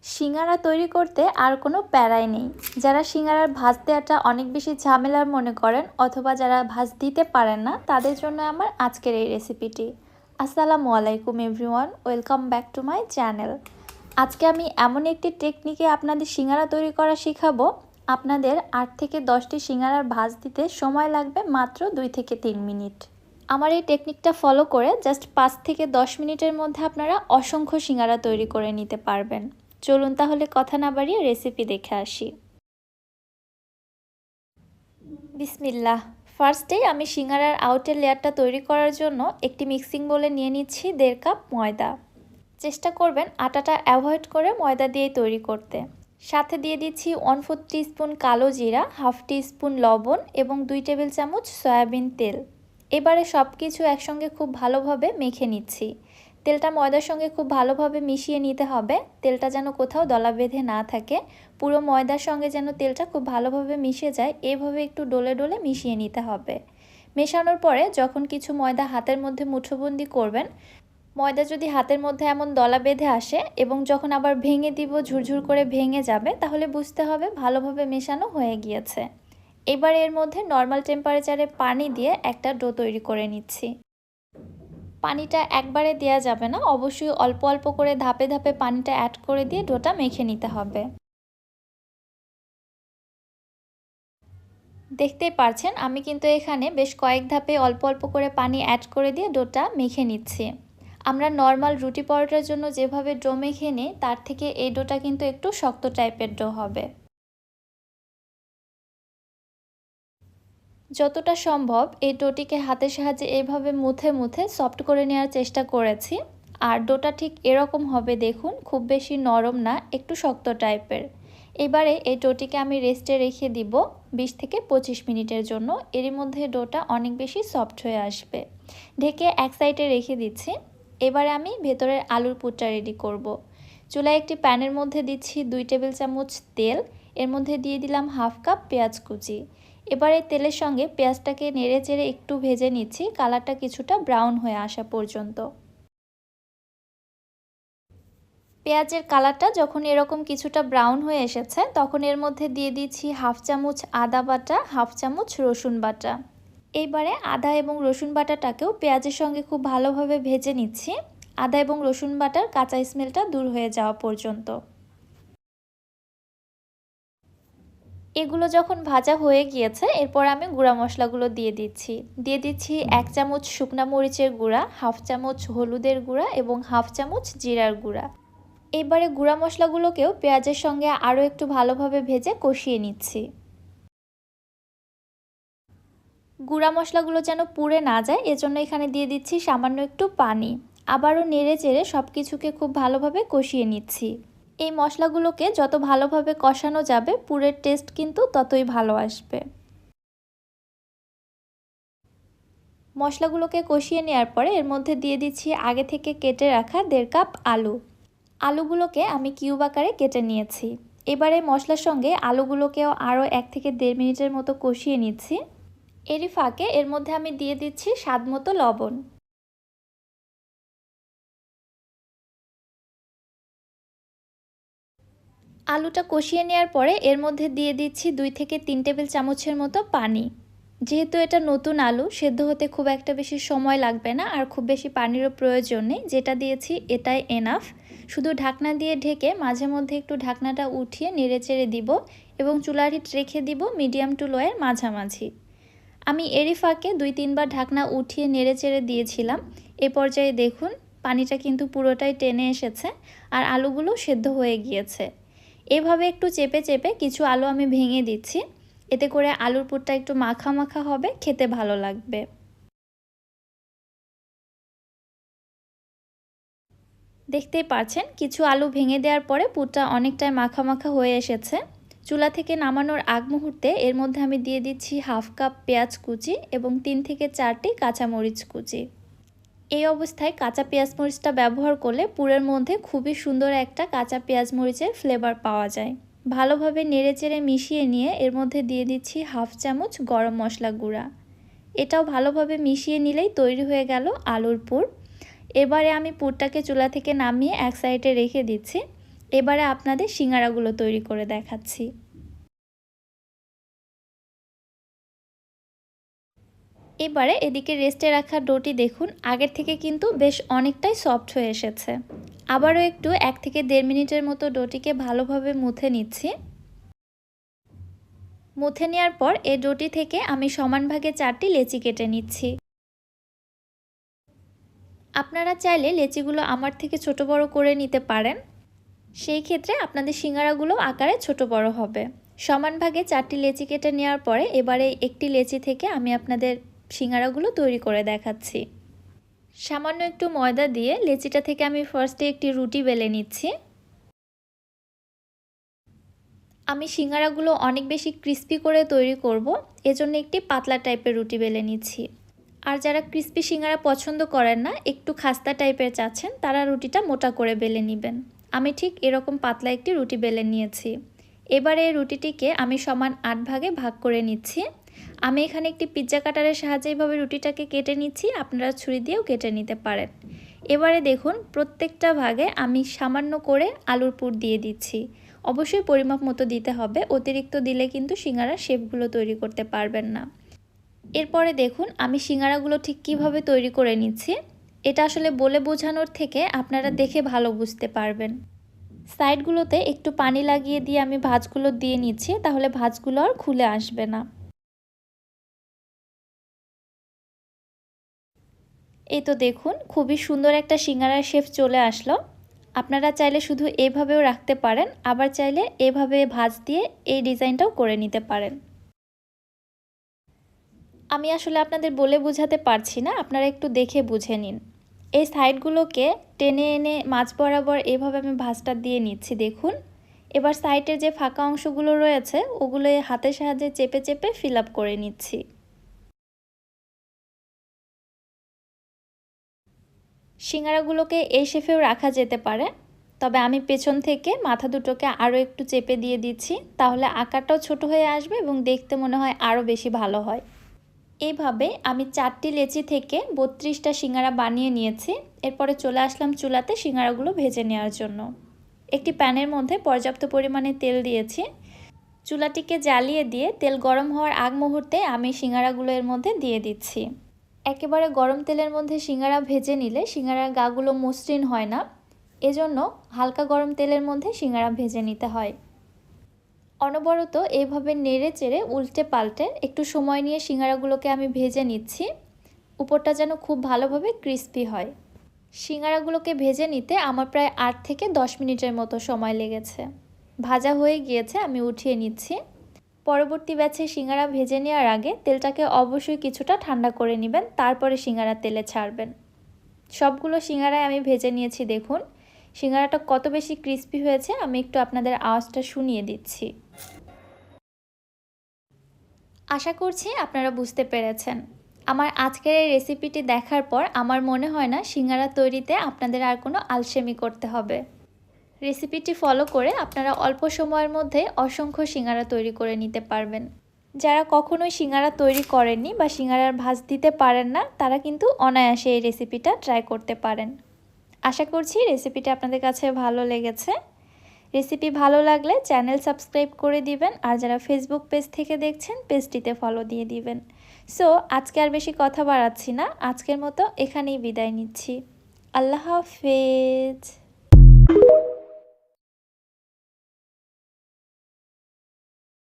সিঙ্গারা তৈরি করতে আর কোনো প্যারাই নেই। যারা সিঙ্গারার ভাঁজ দেওয়াটা অনেক বেশি ঝামেলার মনে করেন অথবা যারা ভাঁজ দিতে পারেন না, তাদের জন্য আমার আজকের এই রেসিপিটি। আসসালামু আলাইকুম everyone, welcome back to my channel. আজকে আমি এমন একটি টেকনিকে আপনাদের সিঙ্গারা তৈরি করা শেখাবো। আপনাদের 8 থেকে 10টি সিঙ্গারার ভাঁজ দিতে সময় লাগবে মাত্র 2 থেকে 3 মিনিট। আমার এই টেকনিকটা ফলো করে জাস্ট 5 থেকে 10 মিনিটের মধ্যে আপনারা অসংখ্য সিঙ্গারা তৈরি করে নিতে পারবেন। চলুন তাহলে কথা না বাড়িয়ে রেসিপি দেখে আসি। বিসমিল্লাহ। ফার্স্টেই আমি সিঙ্গারার আউটের লেয়ারটা তৈরি করার জন্য একটি মিক্সিং বোলে নিয়ে নিচ্ছি 1.5 কাপ ময়দা। চেষ্টা করবেন আটাটা অ্যাভয়েড করে ময়দা দিয়ে তৈরি করতে। সাথে দিয়ে দিচ্ছি 1/4 টিস্পুন কালো জিরা, 1/2 টিস্পুন লবণ এবং 2 টেবিল চামচ সয়াবিন তেল। এবারে সব কিছু একসঙ্গে খুব ভালোভাবে মেখে নিচ্ছি। তেলটা ময়দার সঙ্গে খুব ভালোভাবে মিশিয়ে নিতে হবে। তেলটা যেন কোথাও দলা বেঁধে না থাকে, পুরো ময়দার সঙ্গে যেন তেলটা খুব ভালোভাবে মিশে যায়, এইভাবে একটু ডলে ডলে মিশিয়ে নিতে হবে। মেশানোর পরে যখন কিছু ময়দা হাতের মধ্যে মুঠোবন্দি করবেন, ময়দা যদি হাতের মধ্যে এমন দলা বেঁধে আসে এবং যখন আবার ভেঙে দিব ঝুরঝুর করে ভেঙে যাবে, তাহলে বুঝতে হবে ভালোভাবে মেশানো হয়ে গিয়েছে। এবার এর মধ্যে নর্মাল টেম্পারেচারে পানি দিয়ে একটা ডো তৈরি করে নিচ্ছি। পানিটা একবারে দেওয়া যাবে না, অবশ্যই অল্প অল্প করে ধাপে ধাপে পানিটা অ্যাড করে দিয়ে ডোটা মেখে নিতে হবে। দেখতেই পারছেন আমি কিন্তু এখানে বেশ কয়েক ধাপে অল্প অল্প করে পানি অ্যাড করে দিয়ে ডোটা মেখে নিচ্ছি। আমরা নর্মাল রুটি পরোটার জন্য যেভাবে ডো মেখে নিই, তার থেকে এই ডোটা কিন্তু একটু শক্ত টাইপের ডো হবে। যতটা সম্ভব এই ডোটিকে হাতের সাহায্যে এইভাবে মুথে মুথে সফট করে নেওয়ার চেষ্টা করেছি। আর ডোটা ঠিক এরকম হবে, দেখুন, খুব বেশি নরম না, একটু শক্ত টাইপের। এবারে এই ডোটিকে আমি রেস্টে রেখে দিব 20 থেকে 25 মিনিটের জন্য। এরই মধ্যে ডোটা অনেক বেশি সফট হয়ে আসবে। ঢেকে এক সাইডে রেখে দিচ্ছি। এবারে আমি ভেতরের আলুর পুরটা রেডি করব। চুলায় একটি প্যানের মধ্যে দিচ্ছি 2 টেবিল চামচ তেল। এর মধ্যে দিয়ে দিলাম 1/2 কাপ পেঁয়াজ কুচি। এবারে তেলের সঙ্গে পেঁয়াজটাকে নেড়ে চেড়ে একটু ভেজে নিচ্ছি, কালারটা কিছুটা ব্রাউন হয়ে আসা পর্যন্ত। পেঁয়াজের কালারটা যখন এরকম কিছুটা ব্রাউন হয়ে এসেছে, তখন এর মধ্যে দিয়ে দিচ্ছি 1/2 চামচ আদা বাটা, 1/2 চামচ রসুন বাটা। এইবারে আদা এবং রসুন বাটাটাকেও পেঁয়াজের সঙ্গে খুব ভালোভাবে ভেজে নিচ্ছি, আদা এবং রসুন বাটার কাঁচা স্মেলটা দূর হয়ে যাওয়া পর্যন্ত। এগুলো যখন ভাজা হয়ে গিয়েছে, এরপর আমি গুঁড়া মশলাগুলো দিয়ে দিচ্ছি 1 চামচ শুকনা মরিচের গুঁড়া, 1/2 চামচ হলুদের গুঁড়া এবং 1/2 চামচ জিরার গুঁড়া। এবারে গুঁড়া মশলাগুলোকেও পেঁয়াজের সঙ্গে আরও একটু ভালোভাবে ভেজে কষিয়ে নিচ্ছি। গুঁড়া মশলাগুলো যেন পুড়ে না যায়, এজন্য এখানে দিয়ে দিচ্ছি সামান্য একটু পানি। আবারও নেড়ে চেড়ে সব কিছুকে খুব ভালোভাবে কষিয়ে নিচ্ছি। এই মশলাগুলোকে যত ভালোভাবে কষানো যাবে, পুরের টেস্ট কিন্তু ততই ভালো আসবে। মশলাগুলোকে কষিয়ে নেওয়ার পরে এর মধ্যে দিয়ে দিচ্ছি আগে থেকে কেটে রাখা 1.5 কাপ আলু। আলুগুলোকে আমি কিউব আকারে কেটে নিয়েছি। এবারে মশলার সঙ্গে আলুগুলোকেও আরও 1 থেকে 1.5 মিনিটের মতো কষিয়ে নিচ্ছি। এরই ফাঁকে এর মধ্যে আমি দিয়ে দিচ্ছি স্বাদমতো লবণ। আলুটা কষিয়ে নেওয়ার পরে এর মধ্যে দিয়ে দিচ্ছি 2 থেকে 3 টেবিল চামচের মতো পানি। যেহেতু এটা নতুন আলু, সেদ্ধ হতে খুব একটা বেশি সময় লাগবে না আর খুব বেশি পানিরও প্রয়োজন নেই। যেটা দিয়েছি এটাই এনাফ। শুধু ঢাকনা দিয়ে ঢেকে মাঝে মধ্যে একটু ঢাকনাটা উঠিয়ে নেড়েচেড়ে দিব এবং চুলার হিট রেখে দিব মিডিয়াম টু লোয়ের মাঝামাঝি। আমি এরই ফাঁকে 2-3 বার ঢাকনা উঠিয়ে নেড়েচেড়ে দিয়েছিলাম। এ পর্যায়ে দেখুন পানিটা কিন্তু পুরোটাই টেনে এসেছে আর আলুগুলো সেদ্ধ হয়ে গিয়েছে। এভাবে একটু চেপে চেপে কিছু আলু আমি ভেঙে দিচ্ছি, এতে করে আলুর পুরটা একটু মাখা মাখা হবে, খেতে ভালো লাগবে। দেখতেই পাচ্ছেন কিছু আলু ভেঙে দেওয়ার পরে পুরটা অনেকটাই মাখা মাখা হয়ে এসেছে। চুলা থেকে নামানোর আগ মুহূর্তে এর মধ্যে আমি দিয়ে দিচ্ছি 1/2 কাপ পেঁয়াজ কুচি এবং 3 থেকে 4টি কাঁচামরিচ কুচি। এই অবস্থায় কাঁচা পেঁয়াজ মরিচটা ব্যবহার করলে পুরের মধ্যে খুবই সুন্দর একটা কাঁচা পেঁয়াজ মরিচের ফ্লেভার পাওয়া যায়। ভালোভাবে নেড়েচেড়ে মিশিয়ে নিয়ে এর মধ্যে দিয়ে দিচ্ছি 1/2 চামচ গরম মশলা গুঁড়া। এটাও ভালোভাবে মিশিয়ে নিলেই তৈরি হয়ে গেল আলুর পুর। এবারে আমি পুরটাকে চুলা থেকে নামিয়ে এক সাইডে রেখে দিচ্ছি। এবারে আপনাদের সিঙ্গারাগুলো তৈরি করে দেখাচ্ছি। এবারে এদিকে রেস্টে রাখা ডোটি দেখুন আগের থেকে কিন্তু বেশ অনেকটাই সফট হয়ে এসেছে। আবারও একটু 1 থেকে 1.5 মিনিটের মতো ডোটিকে ভালোভাবে মুথে নিচ্ছি। মুথে নেওয়ার পর এই ডোটি থেকে আমি সমান ভাগে 4টি লেচি কেটে নিচ্ছি। আপনারা চাইলে লেচিগুলো আমার থেকে ছোট বড় করে নিতে পারেন, সেই ক্ষেত্রে আপনাদের সিঙ্গারাগুলো আকারে ছোট বড় হবে। সমান ভাগে 4টি লেচি কেটে নেওয়ার পরে এবারে একটি লেচি থেকে আমি আপনাদের সিঙ্গারাগুলো তৈরি করে দেখাচ্ছি। সামান্য একটু ময়দা দিয়ে লেচিটা থেকে আমি ফার্স্টে একটি রুটি বেলে নিচ্ছি। আমি সিঙ্গারাগুলো অনেক বেশি ক্রিস্পি করে তৈরি করব, এজন্য একটি পাতলা টাইপের রুটি বেলে নিচ্ছি। আর যারা ক্রিস্পি সিঙ্গারা পছন্দ করেন না, একটু খাস্তা টাইপের চাচ্ছেন, তারা রুটিটা মোটা করে বেলে নেবেন। আমি ঠিক এরকম পাতলা একটি রুটি বেলে নিয়েছি। এবারে এই রুটিটিকে আমি সমান 8 ভাগে ভাগ করে নিচ্ছি। আমি এখানে একটি পিৎজা কাটারের সাহায্যে এইভাবে রুটিটাকে কেটে নিচ্ছি, আপনারা ছুরি দিয়েও কেটে নিতে পারেন। এবারে দেখুন প্রত্যেকটা ভাগে আমি সামান্য করে আলুর পুর দিয়ে দিচ্ছি। অবশ্যই পরিমাপ মতো দিতে হবে, অতিরিক্ত দিলে কিন্তু সিঙ্গারার শেপগুলো তৈরি করতে পারবেন না। এরপরে দেখুন আমি সিঙ্গারাগুলো ঠিক কিভাবে তৈরি করে নিচ্ছি। এটা আসলে বলে বোঝানোর থেকে আপনারা দেখে ভালো বুঝতে পারবেন। সাইডগুলোতে একটু পানি লাগিয়ে দিয়ে আমি ভাঁজগুলো দিয়ে নিচ্ছি, তাহলে ভাঁজগুলো আর খুলে আসবে না। এই তো দেখুন খুবই সুন্দর একটা সিঙ্গারার শেপ চলে আসলো। আপনারা চাইলে শুধু এভাবেও রাখতে পারেন, আবার চাইলে এভাবে ভাঁজ দিয়ে এই ডিজাইনটাও করে নিতে পারেন। আমি আসলে আপনাদের বলে বোঝাতে পারছি না, আপনারা একটু দেখে বুঝে নিন। এই সাইডগুলোকে টেনে এনে মাঝ বরাবর এভাবে আমি ভাঁজটা দিয়ে নিচ্ছি দেখুন। এবার সাইডের যে ফাঁকা অংশগুলো রয়েছে ওগুলো হাতের সাহায্যে চেপে চেপে ফিল আপ করে নিচ্ছি। সিঙ্গারাগুলোকে এই শেপেও রাখা যেতে পারে, তবে আমি পেছন থেকে মাথা দুটোকে আরও একটু চেপে দিয়ে দিচ্ছি, তাহলে আকারটাও ছোট হয়ে আসবে এবং দেখতে মনে হয় আরও বেশি ভালো হয়। এইভাবে আমি 4টি লেচি থেকে 32টা সিঙ্গারা বানিয়ে নিয়েছি। এরপরে চলে আসলাম চুলাতে সিঙ্গারাগুলো ভেজে নেওয়ার জন্য। একটি প্যানের মধ্যে পর্যাপ্ত পরিমাণে তেল দিয়েছি। চুলাটিকে জ্বালিয়ে দিয়ে তেল গরম হওয়ার আগ মুহূর্তে আমি সিঙ্গারাগুলো এর মধ্যে দিয়ে দিচ্ছি। একেবারে গরম তেলের মধ্যে সিঙ্গারা ভেজে নিলে সিঙ্গারার গাগুলো মসৃণ হয় না, এজন্য হালকা গরম তেলের মধ্যে সিঙ্গারা ভেজে নিতে হয়। অনবরত এইভাবে নেড়ে চেড়ে উল্টে পাল্টে একটু সময় নিয়ে সিঙ্গারাগুলোকে আমি ভেজে নিচ্ছি, উপরটা যেন খুব ভালোভাবে ক্রিস্পি হয়। সিঙ্গারাগুলোকে ভেজে নিতে আমার প্রায় 8 থেকে 10 মিনিটের মতো সময় লেগেছে। ভাজা হয়ে গিয়েছে, আমি উঠিয়ে নিচ্ছি। পরবর্তী ব্যাচে সিঙ্গারা ভেজে নেওয়ার আগে তেলটাকে অবশ্যই কিছুটা ঠান্ডা করে নেবেন, তারপরে সিঙ্গারা তেলে ছাড়বেন। সবগুলো সিঙ্গারায় আমি ভেজে নিয়েছি দেখুন। সিঙ্গারাটা কত বেশি ক্রিস্পি হয়েছে আমি একটু আপনাদের আওয়াজটা শুনিয়ে দিচ্ছি। আশা করছি আপনারা বুঝতে পেরেছেন। আমার আজকের এই রেসিপিটি দেখার পর আমার মনে হয় না সিঙ্গারা তৈরিতে আপনাদের আর কোনো আলসেমি করতে হবে। রেসিপিটি ফলো করে আপনারা অল্প সময়ের মধ্যে অসংখ্য সিঙ্গারা তৈরি করে নিতে পারবেন। যারা কখনোই সিঙ্গারা তৈরি করেননি বা সিঙ্গারার ভাঁজ দিতে পারেন না, তারা কিন্তু অনায়াসে এই রেসিপিটা ট্রাই করতে পারেন। আশা করছি রেসিপিটা আপনাদের কাছে ভালো লেগেছে। রেসিপি ভালো লাগলে চ্যানেল সাবস্ক্রাইব করে দিবেন, আর যারা ফেসবুক পেজ থেকে দেখছেন পেজটিতে ফলো দিয়ে দিবেন। সো আজকে আর বেশি কথা বাড়াচ্ছি না, আজকের মতো এখানেই বিদায় নিচ্ছি। আল্লাহ হাফেজ।